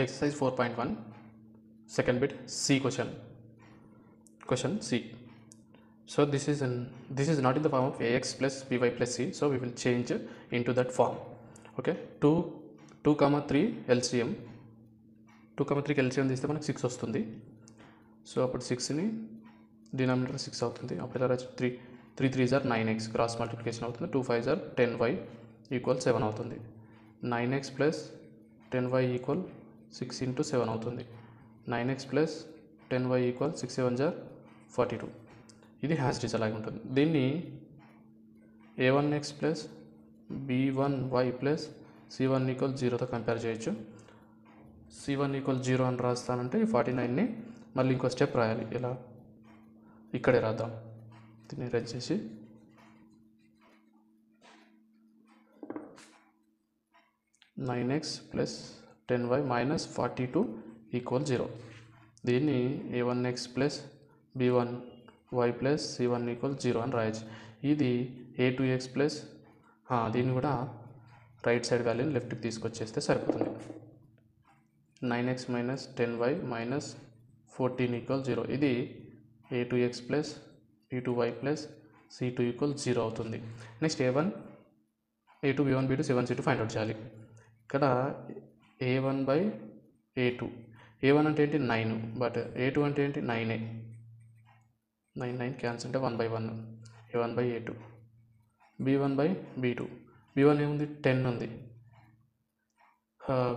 Exercise 4.1 second bit C question C. So this is not in the form of ax plus by plus c, so we will change into that form. Okay, 2 comma 3 LCM 2 comma 3 LCM తీస్తే మనకు 6 వస్తుంది. So అప్పుడు 6ని denominator 6 అవుతుంది. అప్పుడు ఎలా రాయొచ్చు, 3 3s are 9x cross multiplication అవుతుంది. 2 5s are 10y equal 7 అవుతుంది. 9x plus 10y equal 6 into 7 అవుతుంది. 9x plus 10y equal 6 7s are 42. ఇది హ్యాష్ డిచ్ అలాగే ఉంటుంది. దీన్ని a1x plus b1y plus c1 equal 0తో కంపేర్ చేయొచ్చు. c1 ఈక్వల్ 0 అని రాస్తానంటే ఈ 49ని మళ్ళీ ఇంకో స్టెప్ రాయాలి. ఇలా ఇక్కడే రాద్దాం. దీన్ని రెడ్ చేసి (9x + 10y - 42 = 0). దీన్ని a1x + b1y + c1 = 0 అని రాయొచ్చు. ఇది a2x ప్లస్ దీన్ని కూడా రైట్ సైడ్ వాల్యూని లెఫ్ట్కి తీసుకొచ్చేస్తే సరిపోతుంది. 9x - 10y - 14 = 0. ఇది a2x plus b2y plus c2 = 0 అవుతుంది. Next a1 a2 b1 b2 c1 c2 find out చేయాలి. ఇక్కడ a1 బై a2, a1 అంటే ఏంటి 9, బట్ a2 అంటే ఏంటి 9a, 9 క్యాన్సిల్ అంటే 1 by 1, a1 by a2, b1 by b2, b1 ఏముంది 10 ఉంది,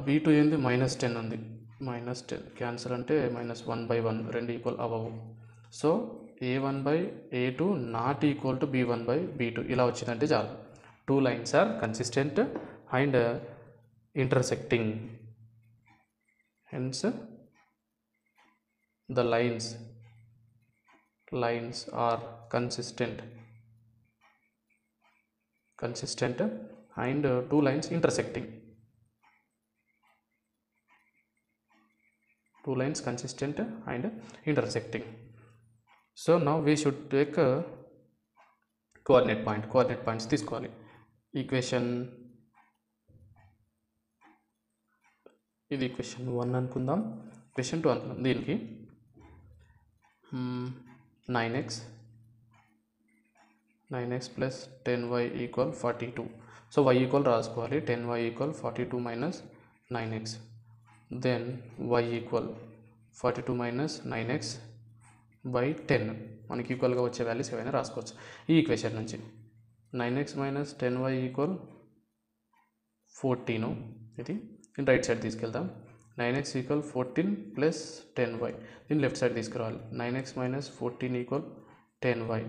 b2 ఏంది -10 ఉంది, -10 క్యాన్సిల్ అంటే -1 బై 1, రెండు ఈక్వల్ అవ్వవు. So a1 by a2 not equal to b1 by b2 ఇలా వచ్చిందంటే చాలు. 2 lines are consistent and intersecting, hence the lines are consistent and 2 lines intersecting, 2 lines consistent and intersecting. So now we should take a coordinate points తీసుకోవాలి. Equation ఇది question 1 అనుకుందాం, question 2 అనుకుందాం. దీనికి 9x plus 10y equal 42. So y equal రాసుకోవాలి. 10y equal 42 minus 9x, then y equal 42 minus 9x by 10. మనకి ఈక్వల్గా వచ్చే values ఏవైనా రాసుకోవచ్చు ఈ ఈక్వేషన్ నుంచి. 9x minus 10y equal 14. ఇది రైట్ సైడ్ తీసుకెళ్తాం. 9x ఈక్వల్ 14 ప్లస్ 10y, దీన్ని లెఫ్ట్ సైడ్ తీసుకురావాలి. 9x minus 14 equal 10y.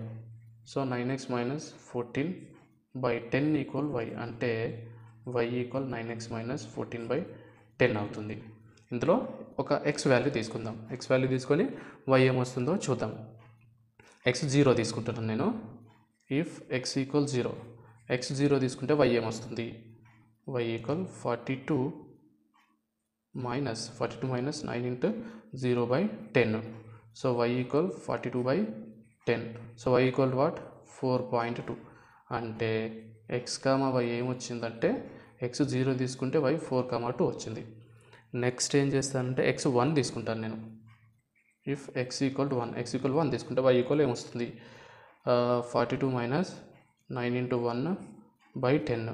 So 9x minus 14 by 10 equal y, అంటే y equal 9x minus 14 by 10 అవుతుంది. ఇందులో ఒక x వాల్యూ తీసుకుందాం. x వాల్యూ తీసుకొని y ఏమొస్తుందో చూద్దాం. x 0 తీసుకుంటున్నాను నేను. ఇఫ్ x ఈక్వల్ 0, x 0 తీసుకుంటే y ఏమొస్తుంది, y equal 42 minus 9 into 0 by 10. So y equal 42 by 10. So y equal what 4.2. అంటే x, y ఏమొచ్చిందంటే x 0 తీసుకుంటే y 4,2 వచ్చింది. నెక్స్ట్ ఏం చేస్తానంటే x 1 తీసుకుంటాను నేను. ఇఫ్ x ఈక్వల్ 1 తీసుకుంటే y ఈక్వల్ ఏమొస్తుంది, 42 minus 9 into 1 by 10.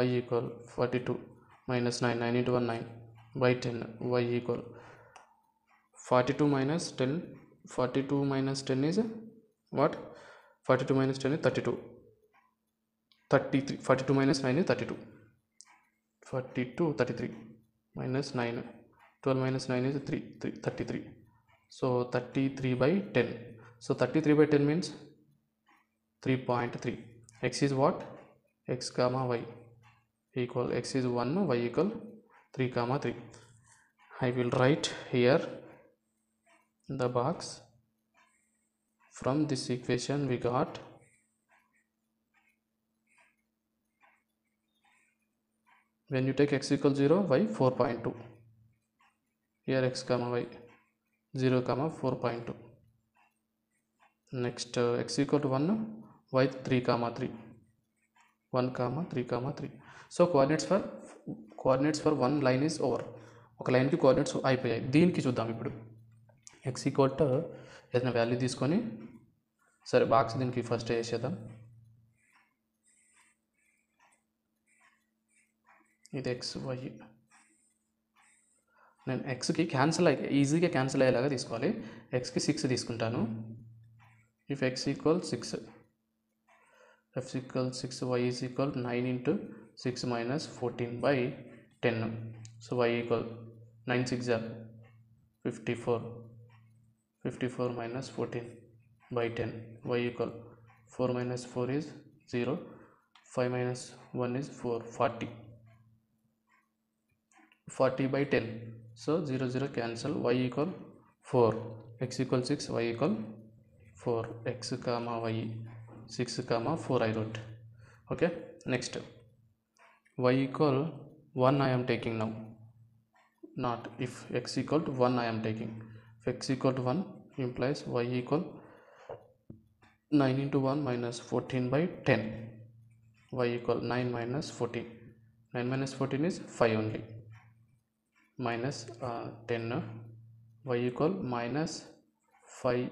y equal 42 minus 9 into 1 9 by 10. y equal 42 minus 10. 42 minus 10 is what? 42 minus 10 is 32. 33. 42 minus 9 is 32. 42 33 minus 9. 12 minus 9 is 33. So 33 by 10. So 33 by 10 means 3.3. x is what? x comma y equal x is 1, y equal 3,3. I will write here the box. From this equation we got when you take x equal 0, y 4.2. Here x comma y 0 comma 4.2. Next x equal to 1, y 3,3. 1, 3,3. So coordinates for one line is over. ఒక లైన్కి coordinates అయిపోయాయి. దీనికి చూద్దాం ఇప్పుడు. x equal to ఏదైనా value తీసుకొని, సరే box దీనికి ఫస్ట్ వేసేద్దాం. ఇది x y. నేను xకి ఈజీగా క్యాన్సిల్ అయ్యేలాగా తీసుకోవాలి. xకి 6 తీసుకుంటాను. If x equal 6, f equal 6, y is equal 9 into 6 minus 14 by 10. So y equal 9 6 are 54. 54 minus 14 by 10. Y equal 4 minus 4 is 0. 5 minus 1 is 4. 40. 40 by 10. So 0 0 cancel. Y equal 4. X equal 6. Y equal 4. X comma y 6 comma 4 I wrote. Okay, next y equal 1 I am taking now. Not if x equal to 1 I am taking. If x equal to 1 implies y equal 9 into 1 minus 14 by 10. Y equal 9 minus 14. 9 minus 14 is 5 only. Minus 10. Y equal minus 5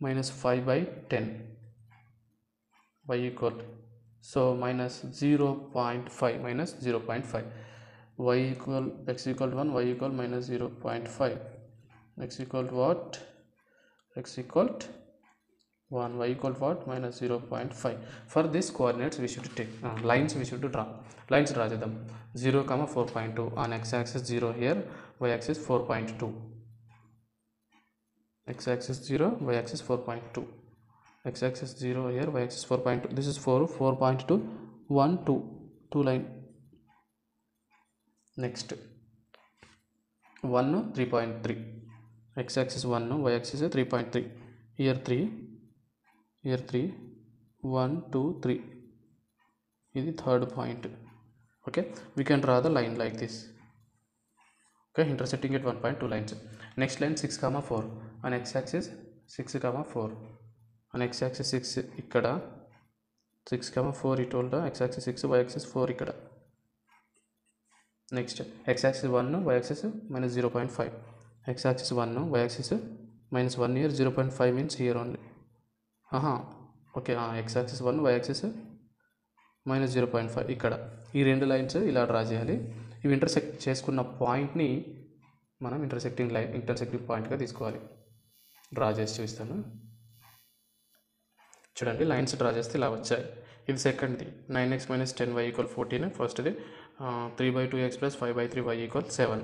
minus 5 by 10. Y equal, so minus 0.5 minus 0.5. Y equal x equal to 1, y equal minus 0.5. X equal to what? X equal to 1, y equal to what? Minus 0.5. For this coordinates we should take lines. We should draw lines. Draw them 0 comma 4.2 on x axis 0 here, y axis 4.2. X axis 0, y axis 4.2. X axis 0 here, y axis 4.2. This is 4, 4.2, 1, 2, 2 line. Next 1, 3.3. X axis 1, y axis 3.3. Here 3, here 3, 1, 2, 3. This is the third point. Okay, we can draw the line like this. Okay, intersecting at one point, two lines. Next line 6 comma 4 on x axis 6 comma 4 on x axis 6 ikkada 6 comma 4 it told x axis 6 y axis 4 ikkada. Next x axis 1 y axis minus 0.5. X axis 1 y axis minus 1 here, 0.5 means here only. Okay, x axis 1 y axis minus 0.5 ikkada. ఈ రెండు lines ఇలా draw చేయాలి. ఇవి intersect చేసుకున్న పాయింట్ని మనం intersecting పాయింట్గా తీసుకోవాలి. డ్రా చేసి చూపిస్తాను. చూడండి, లైన్స్ డ్రా చేస్తే ఇలా వచ్చాయి. ఇది సెకండ్ది 9x minus 10y equal 14. ఫస్ట్ది 3/2x plus 5/3y equal 7.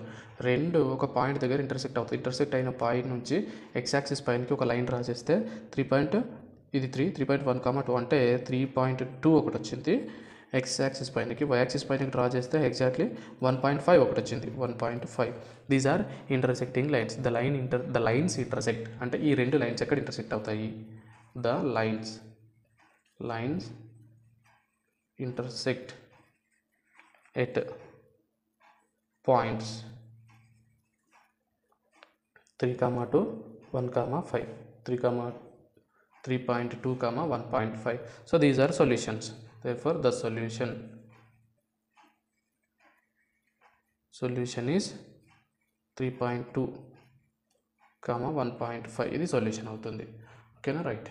రెండు ఒక పాయింట్ దగ్గర ఇంటర్సెక్ట్ అవుతుంది. ఇంటర్సెక్ట్ అయిన పాయింట్ నుంచి x యాక్సిస్ పైనకి ఒక లైన్ డ్రా చేస్తే 3.1,2 అంటే 3.2 ఒకటి వచ్చింది. x యాక్సిస్ పైనకి y యాక్సిస్ పైనకి డ్రా చేస్తే ఎగ్జాక్ట్లీ 1.5 ఒకటి వచ్చింది. 1.5. These are intersecting lines. The lines intersect అంటే ఈ రెండు లైన్స్ ఎక్కడ ఇంటర్సెక్ట్ అవుతాయి? The lines intersect at points 3,2, 1,5. 3.2, 1.5. So these are solutions. Therefore the solution is 3.2, 1.5. ఇది సొల్యూషన్ అవుతుంది. ఓకేనా? రైట్.